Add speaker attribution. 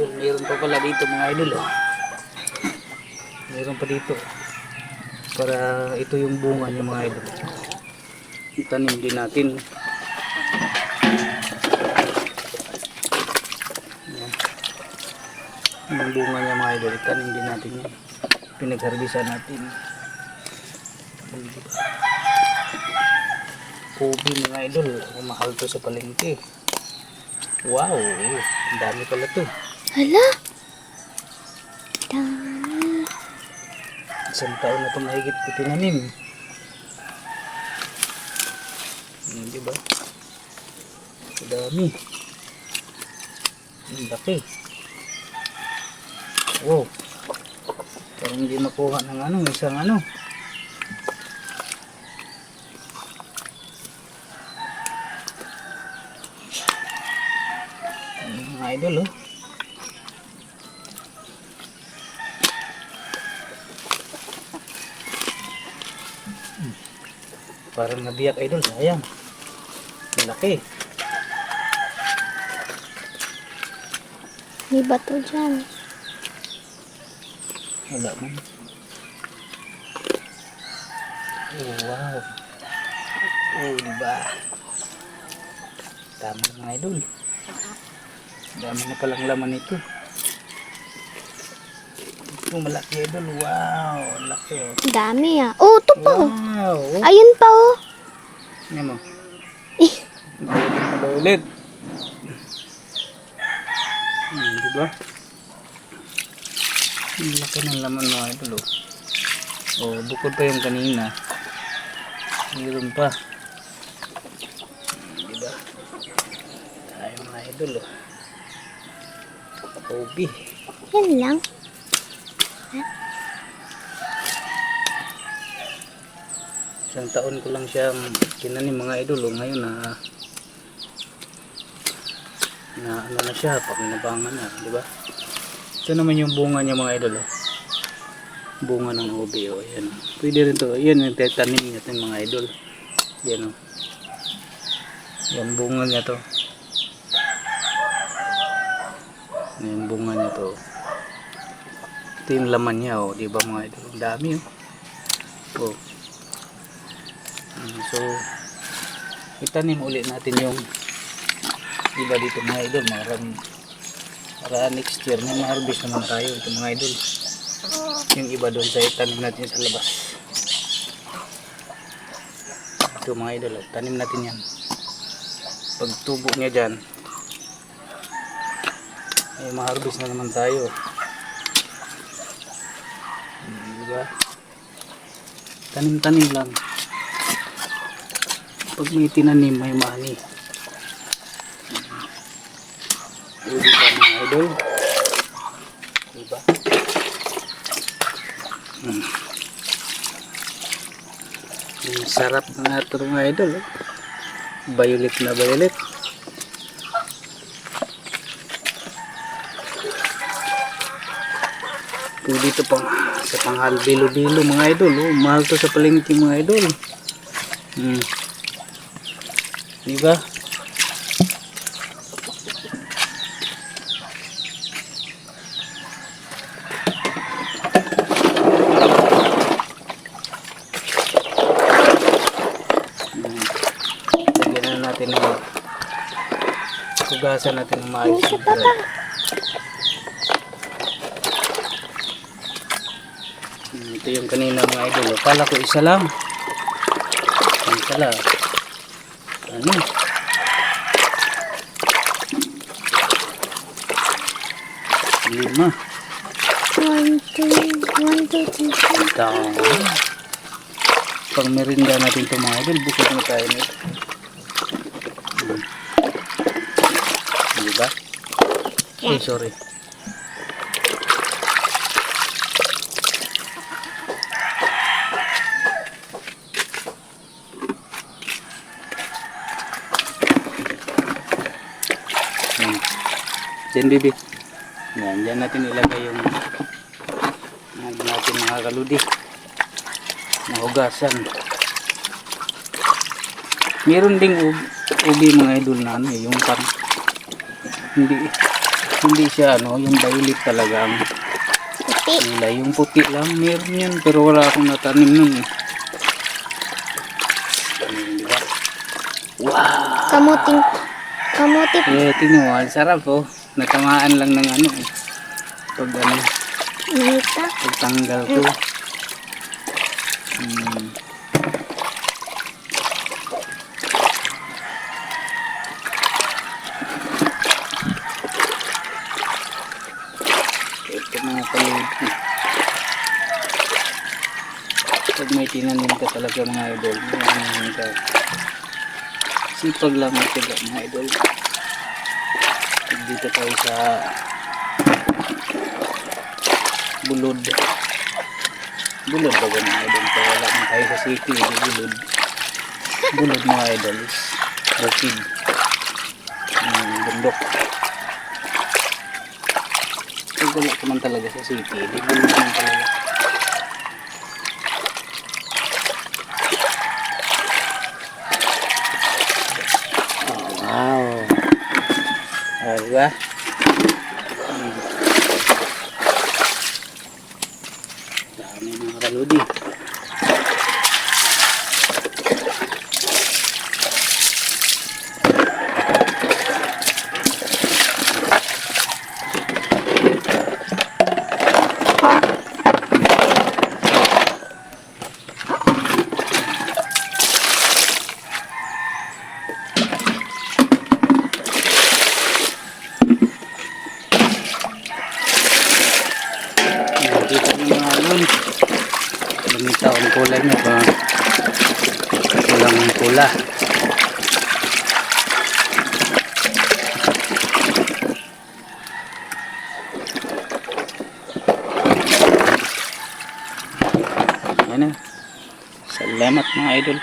Speaker 1: idol. Meron pa pala dito mga idol. Oh. Meron pa dito. Para ito yung bunga niya mga idol. Itanim din natin. Yung bunga niya mga idol. Itanim din natin yan. Pinagharbisan natin. Ubi mga idol. Mahal to sa palengke. Wow. Ang dami pala to.
Speaker 2: Hala. Dami.
Speaker 1: Isang taon na itong mahigit ko tinanim. Diba? Ang dami. Ang laki. Wow. Parang hindi makuha ng isang mga idol oh. Parang nabiyak idol, sayang. Malaki.
Speaker 2: May bato dyan.
Speaker 1: Wala man. Oh, wow. Oh, diba? Tama mga idol. Dami na palang laman ito. Ito malaki idol. Wow, laki oh.
Speaker 2: Dami ah. Oh, ito pa oh.
Speaker 1: Wow. Oh.
Speaker 2: Ayun pa oh.
Speaker 1: Ano mo? Ulit. Diba? Ang laki ng laman mga idol oh. Oh, bukod pa yung kanina. Mayroon pa. Diba? Tayo mga idol oh. Ubi.
Speaker 2: Yan lang.
Speaker 1: Isang taon ko lang siyang tinanim mga idol oh. Ngayon na ano na siya, pakinabangan na, di ba? Ito naman yung bunga niya mga idol oh. Bunga ng ubi oh, ayan. Pwede rin to, yan yung tetanim natin mga idol. Yan oh. Yan bunga niya to. Yan bunga niya to. Ito yung laman niya oh, di ba mga idol? Ang dami oh. Oh. So itanim ulit natin yung iba dito mga idol, para next year may ma-harvest naman tayo ito mga idol. Yung iba doon sa itanim natin sa labas. Ito mga idol, tanim natin yan. Pag tubo niya dyan may ma-harvest na naman tayo. Diba? Tanim-tanim lang. Pag may tinanim may mani. Diba mga idol? Diba? Sarap na ito mga idol. Violet na violet. Pwede ito pang sa panghal bilo-bilo mga idol. Oh, mahal to sa palengke mga idol. Diba? Lagyan na natin ng hugasan natin ng maayos. Ito yung kanina mga idol. Kala ko isa lang. Ang pala. Ano? Lima.
Speaker 2: 1, 2, 3, 4.
Speaker 1: Pang merinda natin ito mga idol. Bukod na tayo nito. Diba? Oh, sorry. Diyan bibi. Yan, dyan natin ilagay yung natin mga kaludi. Nahugasan. Meron ding ubi mga idol na yung pan. Hindi Hindi siya ano, yung violet talagang
Speaker 2: Puti.
Speaker 1: kulay. Yung puti lang, meron yan. Pero wala akong natanim nun eh. Di ba? Wow!
Speaker 2: Kamuting. Kamuti.
Speaker 1: Eh, tingnan mo, ang sarap oh. Natamaan lang ng ano eh. Pag ano,
Speaker 2: Nita.
Speaker 1: pagtanggal ko. Hmm. Ito mga kaludi. Pag may tinanim ka talaga mga idol, mayaman ka. Sipag lang ito mga idol. Dito tayo sa bulod. Bulod ba mga idol? Kaya wala na tayo sa city, bulod. Bulod mga idol is bukid. Bundok. Pag wala ka man talaga sa city, di bulod man talaga. Wow. Diba? Dami mga kaludi. Dito yung mga alon. Lumitaw ang kulay niya pa. Kulang ang pula. Ayan na. Salamat mga idol.